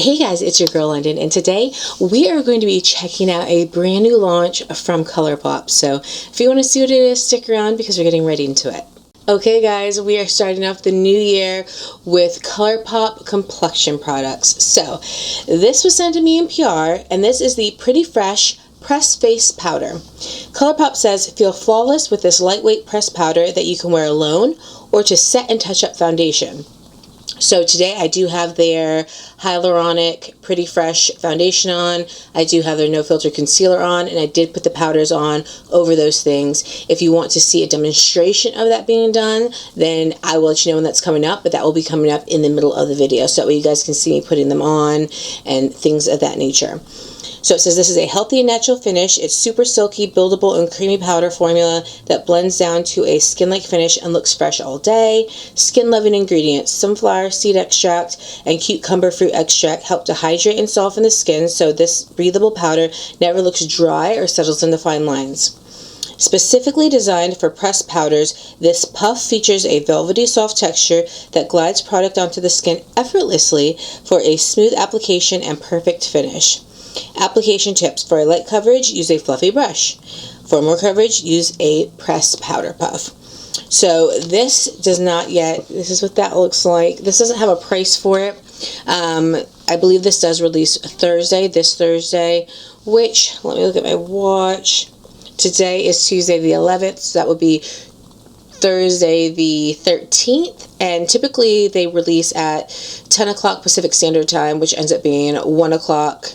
Hey guys, it's your girl Londyn, and today we are going to be checking out a brand new launch from Colourpop. So if you want to see what it is, stick around because we're getting right into it. Okay guys, we are starting off the new year with Colourpop complexion products. So this was sent to me in PR, and this is the Pretty Fresh Press Face Powder. Colourpop says, feel flawless with this lightweight press powder that you can wear alone or to set and touch up foundation. So today I do have their hyaluronic Pretty Fresh foundation on. I do have their no filter concealer on, and I did put the powders on over those things. If you want to see a demonstration of that being done, then I will let you know when that's coming up, but that will be coming up in the middle of the video, so that way you guys can see me putting them on and things of that nature. So it says this is a healthy and natural finish. It's super silky, buildable, and creamy powder formula that blends down to a skin-like finish and looks fresh all day. Skin-loving ingredients, sunflower seed extract and cucumber fruit extract help to hydrate and soften the skin, so this breathable powder never looks dry or settles into fine lines. Specifically designed for pressed powders, this puff features a velvety soft texture that glides product onto the skin effortlessly for a smooth application and perfect finish. Application tips: for a light coverage, use a fluffy brush. For more coverage, use a pressed powder puff. So this does not yet, this is what that looks like. This doesn't have a price for it. I believe this does release this Thursday, which, let me look at my watch. Today is Tuesday the 11th, so that would be Thursday the 13th, and typically they release at 10 o'clock Pacific Standard Time, which ends up being 1 o'clock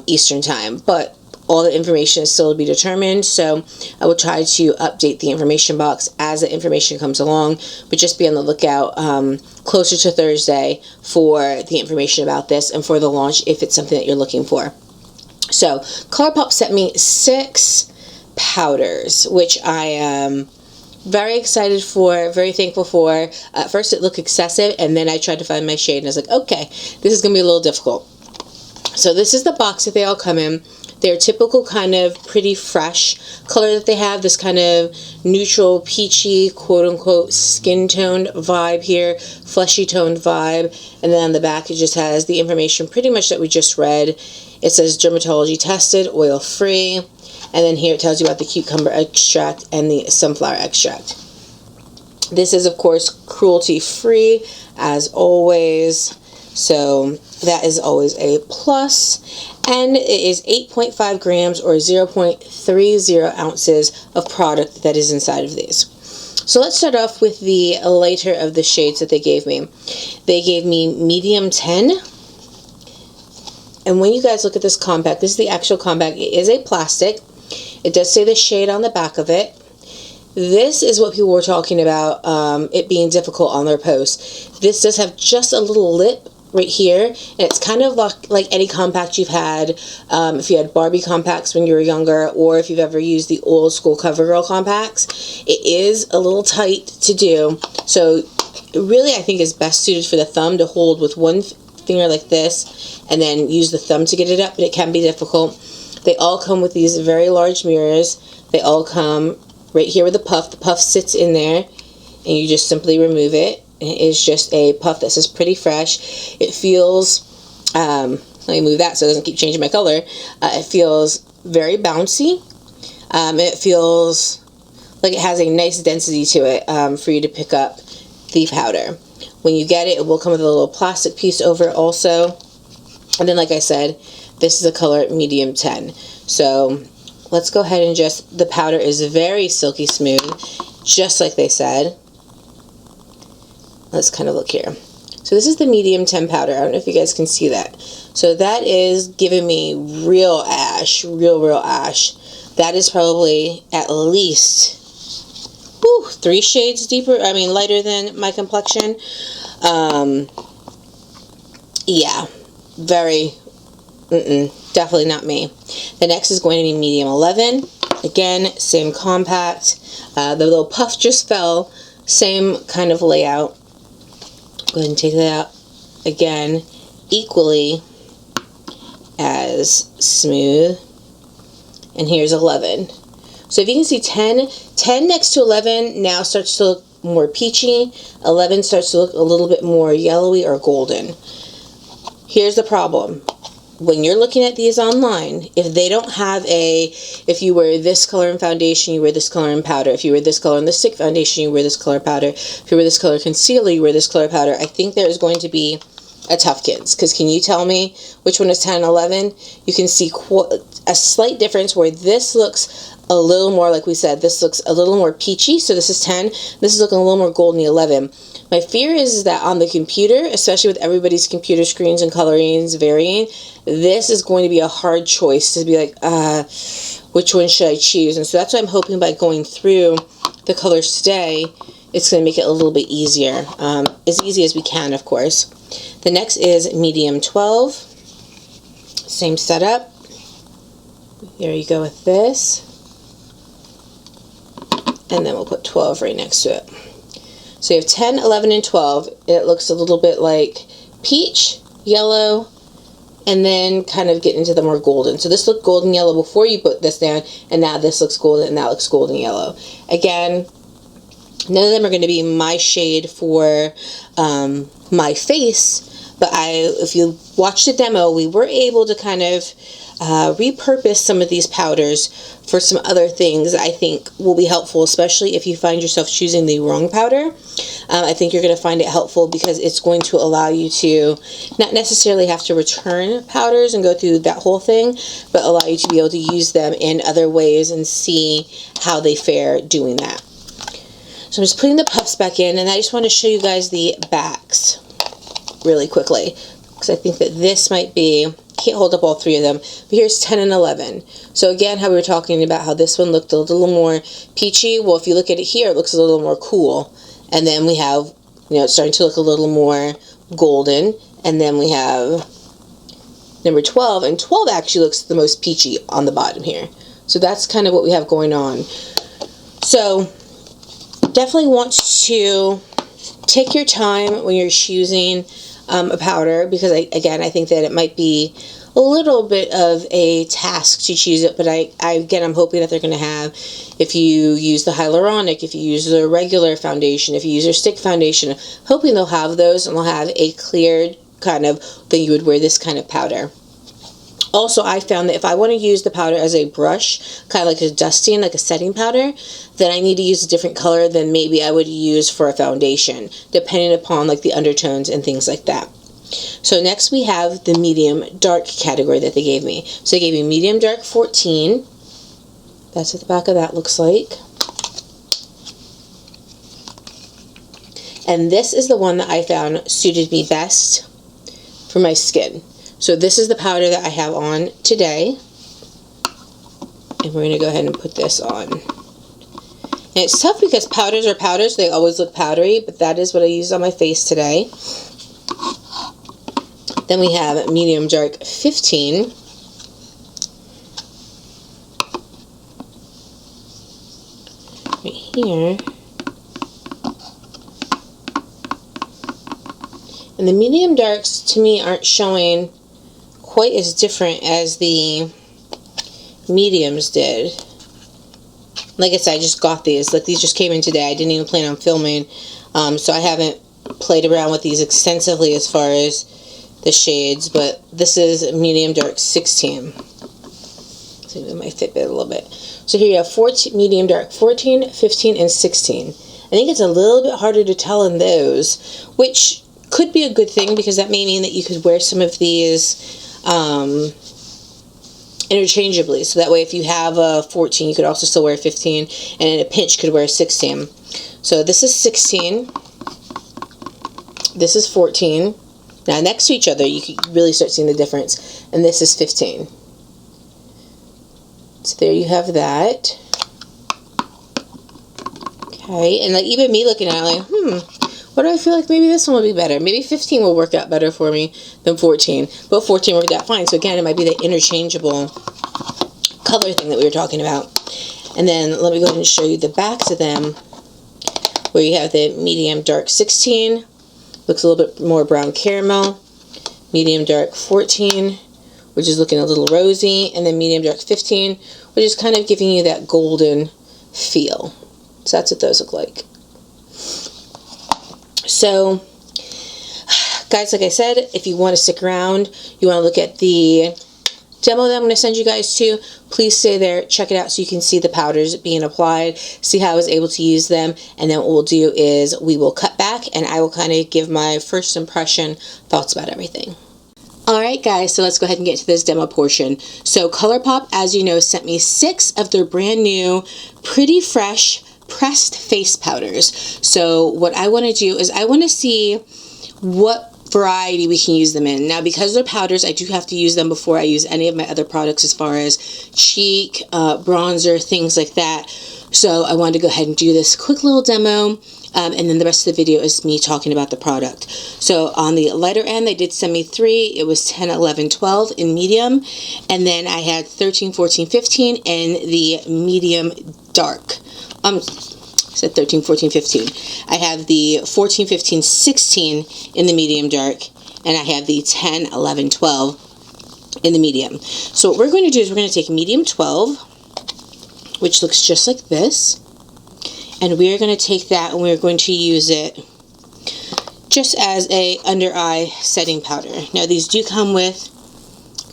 Eastern Time, but all the information is still to be determined, so I will try to update the information box as the information comes along, but just be on the lookout closer to Thursday for the information about this and for the launch if it's something that you're looking for. So Colourpop sent me 6 powders, which I am very excited for, very thankful for. At first it looked excessive, and then I tried to find my shade, and I was like, okay, this is going to be a little difficult. So this is the box that they all come in. Their typical kind of pretty fresh color that they have, this kind of neutral, peachy, quote-unquote, skin-toned vibe here, fleshy toned vibe. And then on the back it just has the information pretty much that we just read. It says dermatology tested, oil-free. And then here it tells you about the cucumber extract and the sunflower extract. This is, of course, cruelty-free, as always. So that is always a plus. And it is 8.5 grams or 0.30 ounces of product that is inside of these. So let's start off with the lighter of the shades that they gave me. They gave me medium 10. And when you guys look at this compact, this is the actual compact. It is a plastic. It does say the shade on the back of it. This is what people were talking about, it being difficult on their posts. This does have just a little lip right here, and it's kind of like any compact you've had, if you had Barbie compacts when you were younger, or if you've ever used the old school CoverGirl compacts. It is a little tight to do, so really I think is best suited for the thumb to hold with one finger like this, and then use the thumb to get it up, but it can be difficult. They all come with these very large mirrors. They all come right here with a puff. The puff sits in there, and you just simply remove it. It is just a puff that says Pretty Fresh. It feels, let me move that so it doesn't keep changing my color. It feels very bouncy. It feels like it has a nice density to it for you to pick up the powder. When you get it, it will come with a little plastic piece over it also. And then, like I said, this is a color medium 10. So let's go ahead and the powder is very silky smooth, just like they said. Let's kind of look here. So this is the medium 10 powder. I don't know if you guys can see that. So that is giving me real ash, real ash. That is probably at least 3 shades deeper, lighter than my complexion. Yeah, very, definitely not me. The next is going to be medium 11. Again, same compact. The little puff just fell, same kind of layout. Go ahead and take that out. Again, equally as smooth. And here's 11. So if you can see 10 next to 11 now starts to look more peachy. 11 starts to look a little bit more yellowy or golden. Here's the problem. When you're looking at these online, if they don't have if you wear this color in foundation, you wear this color in powder. If you wear this color in the stick foundation, you wear this color powder. If you wear this color concealer, you wear this color powder. I think there is going to be a tough kids, because can you tell me which one is 10 and 11? You can see a slight difference where this looks a little more, like we said, this looks a little more peachy, so this is 10. This is looking a little more golden, 11. My fear is that on the computer, especially with everybody's computer screens and colorings varying, this is going to be a hard choice to be like, which one should I choose? And so that's what I'm hoping by going through the colors today, it's going to make it a little bit easier. As easy as we can, of course. The next is medium 12. Same setup. There you go with this. And then we'll put 12 right next to it. So you have 10, 11, and 12. It looks a little bit like peach, yellow, and then kind of get into the more golden. So this looked golden yellow before you put this down, and now this looks golden, and that looks golden yellow. Again, none of them are going to be my shade for my face, but if you watch the demo, we were able to kind of repurpose some of these powders for some other things I think will be helpful, especially if you find yourself choosing the wrong powder. I think you're going to find it helpful because it's going to allow you to not necessarily have to return powders and go through that whole thing, but allow you to be able to use them in other ways and see how they fare doing that. So I'm just putting the puffs back in, and I just want to show you guys the backs really quickly, because I think that this might be, can't hold up all three of them, but here's 10 and 11. So again, how we were talking about how this one looked a little more peachy, well, if you look at it here, it looks a little more cool, and then we have, you know, it's starting to look a little more golden, and then we have number 12, and 12 actually looks the most peachy on the bottom here. So that's kind of what we have going on. So definitely want to take your time when you're choosing a powder, because again, I think that it might be a little bit of a task to choose it, but I'm hoping that they're going to have, if you use the hyaluronic, if you use the regular foundation, if you use your stick foundation, hoping they'll have those, and they'll have a clear kind of thing you would wear this kind of powder. Also, I found that if I want to use the powder as a brush, kind of like a dusting, like a setting powder, then I need to use a different color than maybe I would use for a foundation, depending upon like the undertones and things like that. So next we have the medium dark category that they gave me. So they gave me medium dark 14. That's what the back of that looks like. And this is the one that I found suited me best for my skin. So this is the powder that I have on today, and we're going to go ahead and put this on. And it's tough because powders are powders, they always look powdery, but that is what I used on my face today. Then we have medium dark 15. Right here. And the medium darks to me aren't showing quite as different as the mediums did. Like I said, I just got these. Like, these just came in today. I didn't even plan on filming, so I haven't played around with these extensively as far as the shades, but this is medium dark 16. So move my Fitbit a little bit. So here you have medium dark 14, 15, and 16. I think it's a little bit harder to tell in those, which could be a good thing, because that may mean that you could wear some of these interchangeably. So that way, if you have a 14, you could also still wear a 15, and in a pinch could wear a 16. So this is 16. This is 14. Now next to each other, you can really start seeing the difference. And this is 15. So there you have that. Okay, and like even me looking at it, like, what do I feel like maybe this one would be better? Maybe 15 will work out better for me than 14. But 14 worked out fine. So again, it might be the interchangeable color thing that we were talking about. And then let me go ahead and show you the backs of them, where you have the medium dark 16. Looks a little bit more brown caramel. Medium dark 14, which is looking a little rosy. And then medium dark 15, which is kind of giving you that golden feel. So that's what those look like. So, Guys, like I said, if you want to stick around, you want to look at the demo that I'm going to send you guys to, please stay there, check it out so you can see the powders being applied, see how I was able to use them, and then what we'll do is we will cut back and I will kind of give my first impression thoughts about everything. Alright guys, so let's go ahead and get to this demo portion. So Colourpop, as you know, sent me 6 of their brand new, pretty fresh, pressed face powders. So what I want to do is I want to see what variety we can use them in. Now, because they're powders, I do have to use them before I use any of my other products as far as cheek, bronzer, things like that. So I wanted to go ahead and do this quick little demo, and then the rest of the video is me talking about the product. So on the lighter end, they did send me 3. It was 10, 11, 12 in medium, and then I had 13, 14, 15 in the medium dark. Said 13, 14, 15. I have the 14, 15, 16 in the medium dark, and I have the 10, 11, 12 in the medium. So what we're going to do is we're going to take medium 12, which looks just like this, and we're going to take that and we're going to use it just as a under eye setting powder. Now these do come with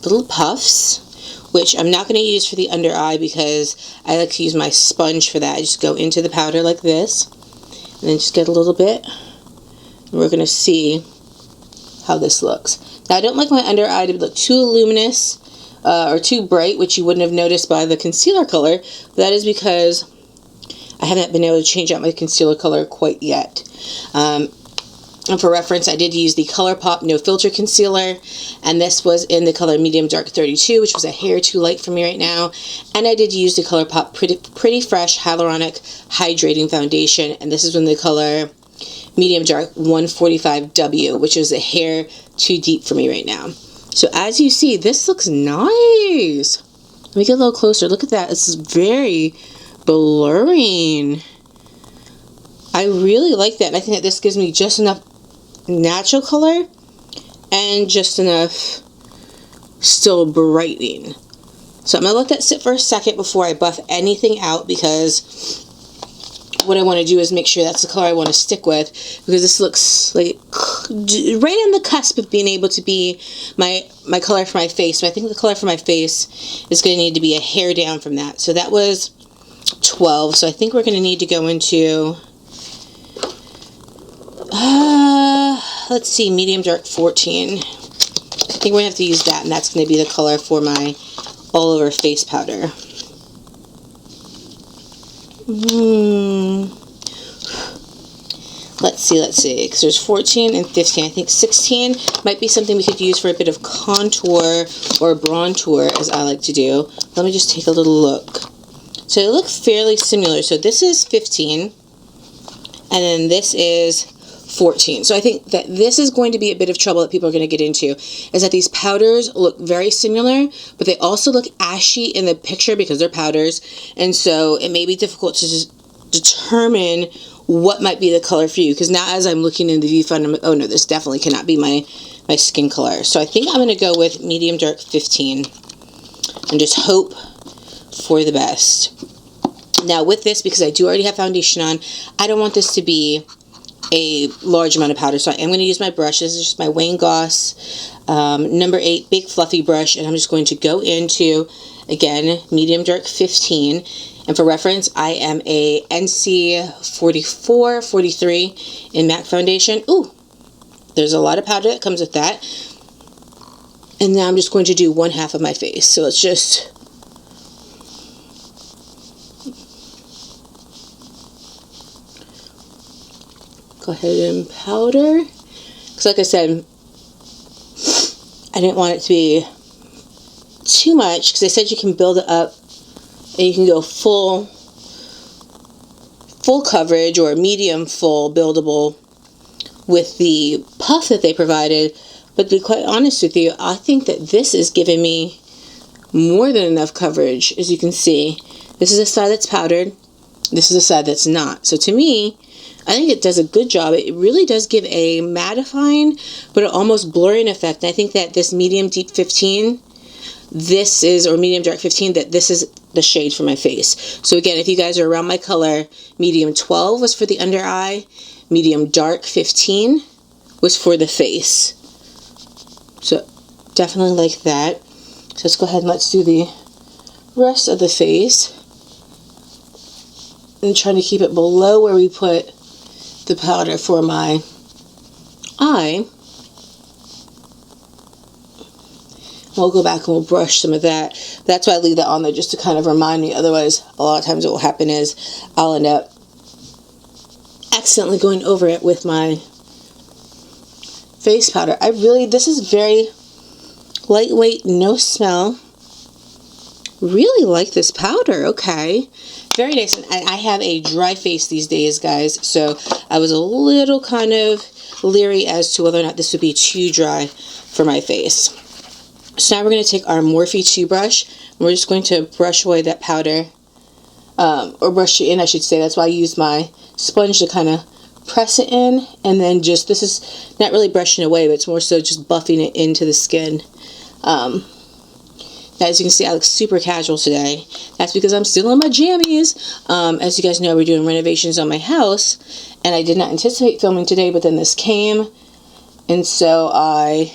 little puffs, which I'm not going to use for the under eye because I like to use my sponge for that. I just go into the powder like this and then just get a little bit, and we're going to see how this looks. Now I don't like my under eye to look too luminous or too bright, which you wouldn't have noticed by the concealer color. That is because I haven't been able to change out my concealer color quite yet. And for reference, I did use the Colourpop No Filter Concealer, and this was in the color Medium Dark 32, which was a hair too light for me right now. And I did use the Colourpop Pretty Fresh Hyaluronic Hydrating Foundation, and this is in the color Medium Dark 145W, which is a hair too deep for me right now. So as you see, this looks nice. Let me get a little closer. Look at that. This is very blurring. I really like that, and I think that this gives me just enough natural color and just enough still brightening. So I'm going to let that sit for a second before I buff anything out, because what I want to do is make sure that's the color I want to stick with, because this looks like right on the cusp of being able to be my color for my face. So I think the color for my face is going to need to be a hair down from that. So that was 12. So I think we're going to need to go into let's see, medium dark 14. I think we're going to have to use that, and that's going to be the color for my all over face powder. Let's see, because there's 14 and 15. I think 16 might be something we could use for a bit of contour or bronzer, as I like to do. Let me just take a little look. So they look fairly similar. So this is 15, and then this is 14. So I think that this is going to be a bit of trouble that people are going to get into, is that these powders look very similar, but they also look ashy in the picture because they're powders, and so it may be difficult to just determine what might be the color for you, because now as I'm looking in the viewfinder, I'm like, oh no, this definitely cannot be my skin color. So I think I'm going to go with medium dark 15 and just hope for the best. Now with this, because I do already have foundation on, I don't want this to be a large amount of powder, so I am going to use my brush. This is just my Wayne Goss number 8 big fluffy brush, and I'm just going to go into, again, medium dark 15, and for reference, I am a NC 44, 43 in MAC foundation. Ooh, there's a lot of powder that comes with that, and now I'm just going to do one half of my face. So let's just go ahead and powder, because like I said, I didn't want it to be too much, because they said you can build it up and you can go full coverage or medium full buildable with the puff that they provided. But to be quite honest with you, I think that this is giving me more than enough coverage. As you can see, this is a side that's powdered, this is a side that's not. So to me, I think it does a good job. It really does give a mattifying but an almost blurring effect. And I think that this medium deep 15, this is, or medium dark 15, that this is the shade for my face. So again, if you guys are around my color, medium 12 was for the under eye, medium dark 15 was for the face. So definitely like that. So let's go ahead and let's do the rest of the face. And trying to keep it below where we put the powder for my eye. We'll go back and we'll brush some of that. That's why I leave that on there, just to kind of remind me. Otherwise, a lot of times what will happen is I'll end up accidentally going over it with my face powder. This is very lightweight, no smell. Really like this powder. Okay. Very nice. And I have a dry face these days, guys, so I was a little kind of leery as to whether or not this would be too dry for my face. So now we're going to take our Morphe 2 brush, and we're just going to brush away that powder, or brush it in, I should say. That's why I use my sponge to kind of press it in, and then just, this is not really brushing away, but it's more so just buffing it into the skin. As you can see, I look super casual today. That's because I'm still in my jammies. As you guys know, we're doing renovations on my house, and I did not anticipate filming today, but then this came, and so I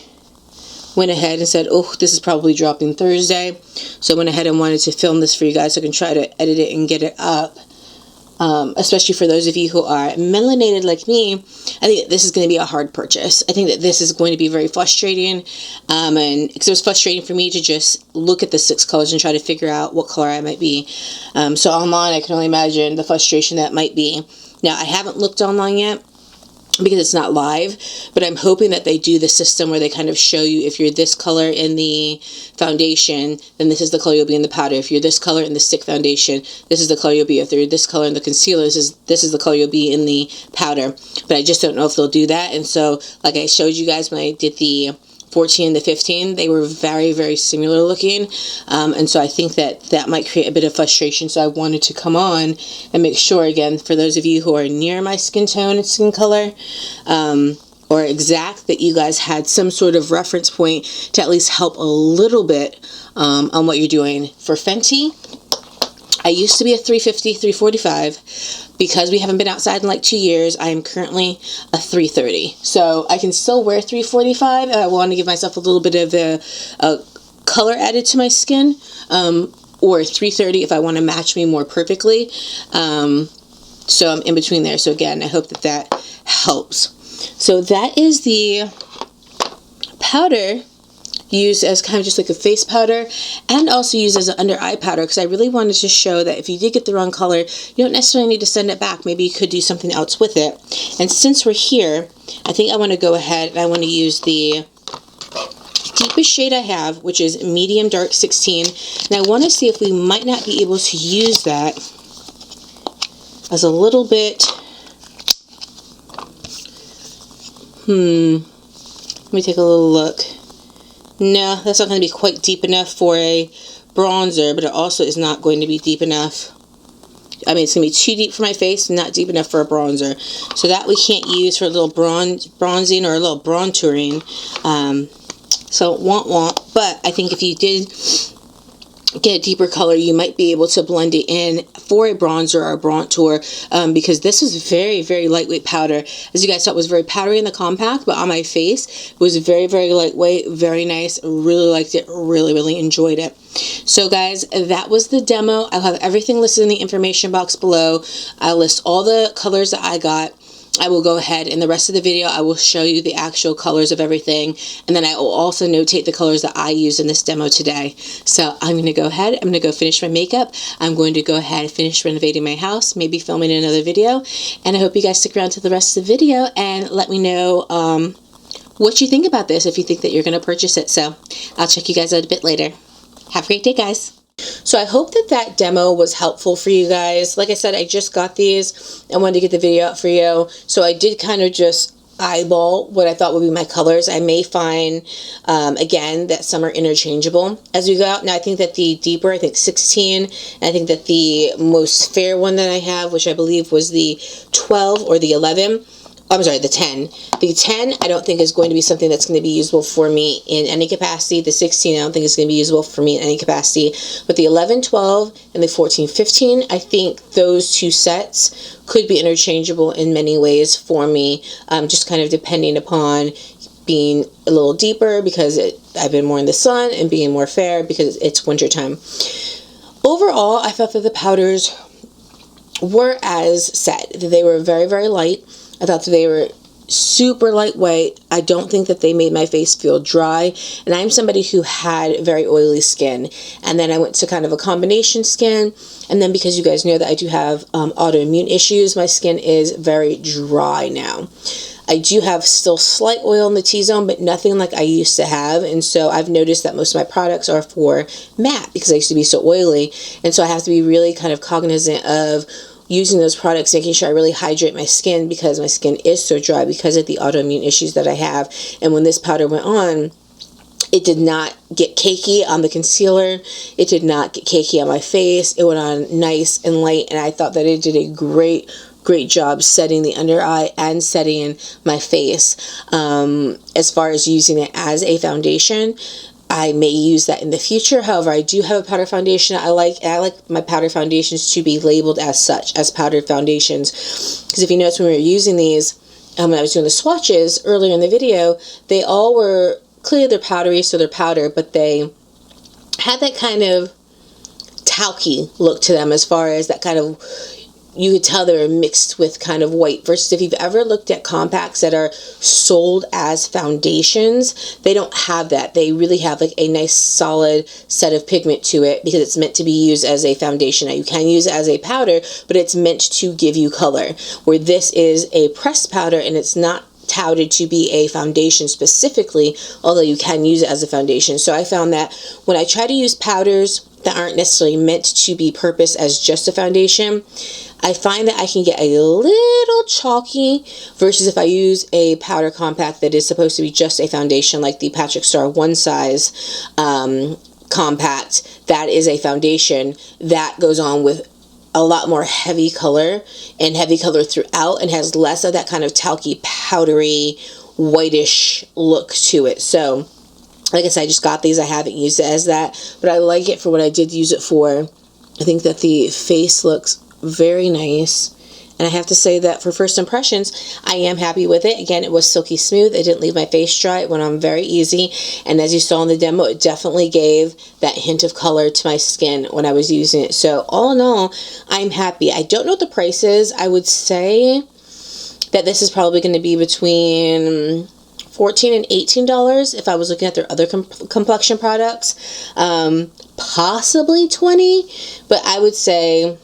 went ahead and said, oh, this is probably dropping Thursday. So I went ahead and wanted to film this for you guys so I can try to edit it and get it up. Especially for those of you who are melanated like me, I think that this is going to be a hard purchase. I think that this is going to be very frustrating, and because it was frustrating for me to just look at the 6 colors and try to figure out what color I might be. So online, I can only imagine the frustration that might be. Now, I haven't looked online yet, because it's not live, but I'm hoping that they do the system where they kind of show you, if you're this color in the foundation, then this is the color you'll be in the powder. If you're this color in the stick foundation, this is the color you'll be. If you're this color in the concealer, this is the color you'll be in the powder. But I just don't know if they'll do that. And so, like I showed you guys when I did the 14 and the 15, they were very, very similar looking, and so I think that that might create a bit of frustration. So I wanted to come on and make sure, again, for those of you who are near my skin tone and skin color, or exact, that you guys had some sort of reference point to at least help a little bit on what you're doing. For Fenty, I used to be a 350, 345. Because we haven't been outside in like 2 years, I am currently a 330. So I can still wear 345. I want to give myself a little bit of a color added to my skin. Or 330 if I want to match me more perfectly. So I'm in between there. So again, I hope that that helps. So that is the powder used as kind of just like a face powder, and also used as an under eye powder, because I really wanted to show that if you did get the wrong color, you don't necessarily need to send it back. Maybe you could do something else with it. And since we're here, I think I want to go ahead and I want to use the deepest shade I have, which is medium dark 16, and I want to see if we might not be able to use that as a little bit, let me take a little look. No, that's not going to be quite deep enough for a bronzer, but it also is not going to be deep enough. I mean, it's going to be too deep for my face, not deep enough for a bronzer. So that we can't use for a little bronzing or a little bronzering. So, won't. But I think if you did get a deeper color, you might be able to blend it in for a bronzer or a bronzer, because this is very, very lightweight powder. As you guys saw, it was very powdery in the compact, but on my face it was very, very lightweight, very nice. Really liked it, really enjoyed it. So guys, that was the demo. I'll have everything listed in the information box below. I'll list all the colors that I got. I will go ahead, in the rest of the video, I will show you the actual colors of everything, and then I will also notate the colors that I used in this demo today. So I'm going to go ahead, I'm going to go finish my makeup, I'm going to go ahead and finish renovating my house, maybe filming another video, and I hope you guys stick around to the rest of the video and let me know what you think about this, if you think that you're going to purchase it. So I'll check you guys out a bit later. Have a great day, guys. So I hope that that demo was helpful for you guys. Like I said, I just got these. I wanted to get the video out for you. So I did kind of just eyeball what I thought would be my colors. I may find, again, that some are interchangeable as we go out. Now, I think that the deeper, I think 16, and I think that the most fair one that I have, which I believe was the 12 or the 11, I'm sorry, the 10. The 10, I don't think is going to be something that's going to be usable for me in any capacity. The 16, I don't think is going to be usable for me in any capacity. But the 11, 12, and the 14, 15, I think those two sets could be interchangeable in many ways for me, just kind of depending upon being a little deeper because I've been more in the sun, and being more fair because it's wintertime. Overall, I thought that the powders were as said. They were very, very light. I thought that they were super lightweight. I don't think that they made my face feel dry, and I'm somebody who had very oily skin, and then I went to kind of a combination skin, and then because you guys know that I do have autoimmune issues, my skin is very dry now. I do have still slight oil in the T-zone, but nothing like I used to have, and so I've noticed that most of my products are for matte because I used to be so oily, and so I have to be really kind of cognizant of using those products, making sure I really hydrate my skin because my skin is so dry because of the autoimmune issues that I have. And when this powder went on, it did not get cakey on the concealer. It did not get cakey on my face. It went on nice and light, and I thought that it did a great job setting the under eye and setting my face. As far as using it as a foundation, I may use that in the future. However, I do have a powder foundation I like my powder foundations to be labeled as such, as powdered foundations. Because if you notice when we were using these, when I was doing the swatches earlier in the video, they all were, clearly they're powdery, so they're powder, but they had that kind of talky look to them, as far as that kind of, you could tell they were mixed with kind of white, versus if you've ever looked at compacts that are sold as foundations, they don't have that. They really have like a nice solid set of pigment to it because it's meant to be used as a foundation. Now you can use it as a powder, but it's meant to give you color, where this is a pressed powder and it's not touted to be a foundation specifically, although you can use it as a foundation. So I found that when I try to use powders that aren't necessarily meant to be purposed as just a foundation, I find that I can get a little chalky, versus if I use a powder compact that is supposed to be just a foundation, like the Patrick Star One Size compact, that is a foundation that goes on with a lot more heavy color, and heavy color throughout, and has less of that kind of talky, powdery, whitish look to it. So like I said, I just got these. I haven't used it as that, but I like it for what I did use it for. I think that the face looks very nice, and I have to say that for first impressions, I am happy with it. Again, it was silky smooth. It didn't leave my face dry. It went on very easy, and as you saw in the demo, it definitely gave that hint of color to my skin when I was using it. So all in all, I'm happy. I don't know what the price is. I would say that this is probably going to be between $14 and $18 if I was looking at their other complexion products. Possibly $20, but I would say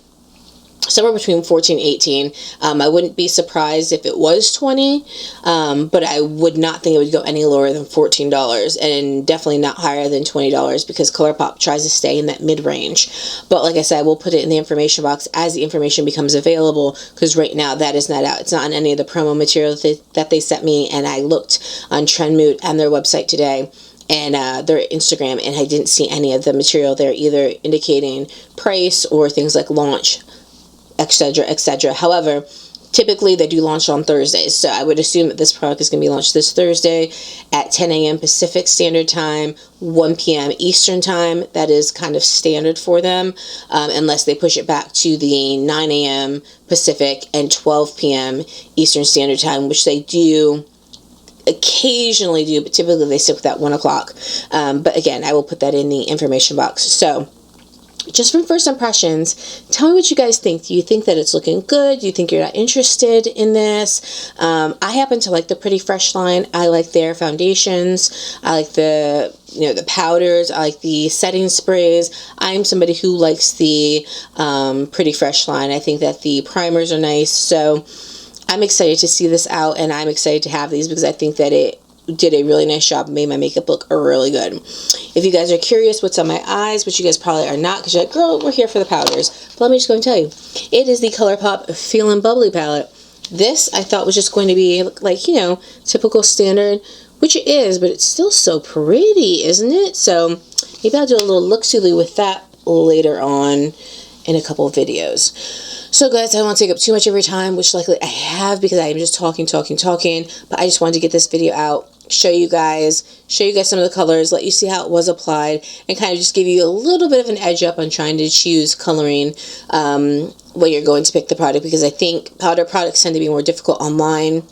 somewhere between 14 and 18. I wouldn't be surprised if it was 20, but I would not think it would go any lower than $14, and definitely not higher than $20, because Colourpop tries to stay in that mid-range. But like I said, we'll put it in the information box as the information becomes available, because right now that is not out. It's not on any of the promo material that they sent me, and I looked on Trendmood and their website today, and their Instagram, and I didn't see any of the material there, either indicating price or things like launch, etc., etc. However, typically they do launch on Thursdays, so I would assume that this product is going to be launched this Thursday at 10 a.m. Pacific Standard Time, 1 p.m. Eastern Time. That is kind of standard for them, unless they push it back to the 9 a.m. Pacific and 12 p.m. Eastern Standard Time, which they do occasionally do, but typically they stick with that 1 o'clock. But again, I will put that in the information box. So just from first impressions, tell me what you guys think. Do you think that it's looking good? Do you think you're not interested in this? I happen to like the Pretty Fresh line. I like their foundations. I like the powders. I like the setting sprays. I'm somebody who likes the Pretty Fresh line. I think that the primers are nice. So I'm excited to see this out, and I'm excited to have these because I think that it did a really nice job, made my makeup look really good. If you guys are curious what's on my eyes, which you guys probably are not, because you're like, girl, we're here for the powders, but let me just go and tell you, it is the Colourpop Feelin' Bubbly palette. This I thought was just going to be like, typical standard, which it is, but it's still so pretty, isn't it? So maybe I'll do a little look-see with that later on in a couple of videos. So guys, I don't want to take up too much of your time, which likely I have because I am just talking, but I just wanted to get this video out, show you guys some of the colors, let you see how it was applied, and kind of just give you a little bit of an edge up on trying to choose coloring when you're going to pick the product, because I think powder products tend to be more difficult online.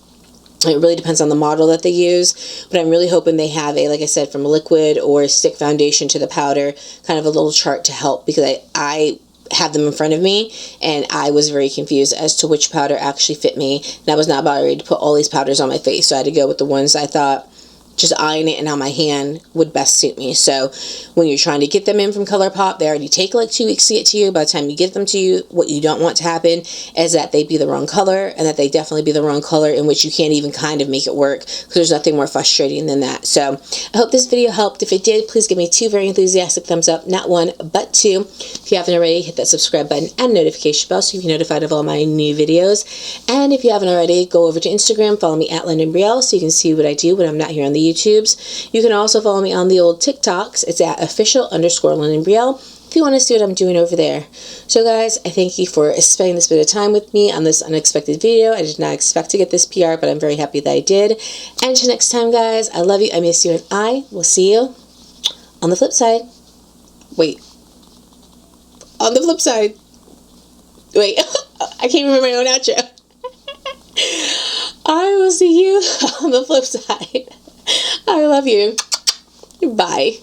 It really depends on the model that they use, but I'm really hoping they have a, like I said, from a liquid or a stick foundation to the powder, kind of a little chart to help, because I have them in front of me and I was very confused as to which powder actually fit me, and I was not about ready to put all these powders on my face, so I had to go with the ones I thought just eyeing it and on my hand would best suit me. So when you're trying to get them in from Colourpop, they already take like 2 weeks to get to you. By the time you get them to you, what you don't want to happen is that they be the wrong color, and that they definitely be the wrong color in which you can't even kind of make it work, because there's nothing more frustrating than that. So I hope this video helped. If it did, please give me 2 very enthusiastic thumbs up, not 1 but 2. If you haven't already, hit that subscribe button and notification bell so you can be notified of all my new videos. And if you haven't already, go over to Instagram, follow me at Londyn so you can see what I do when I'm not here on the YouTubes. You can also follow me on the old TikToks. It's at official_Londyn if you want to see what I'm doing over there. So guys, I thank you for spending this bit of time with me on this unexpected video. I did not expect to get this PR, but I'm very happy that I did. And until next time, guys, I love you, I miss you, and I will see you on the flip side. Wait. On the flip side. Wait. I can't remember my own outro. I will see you on the flip side. I love you. Bye.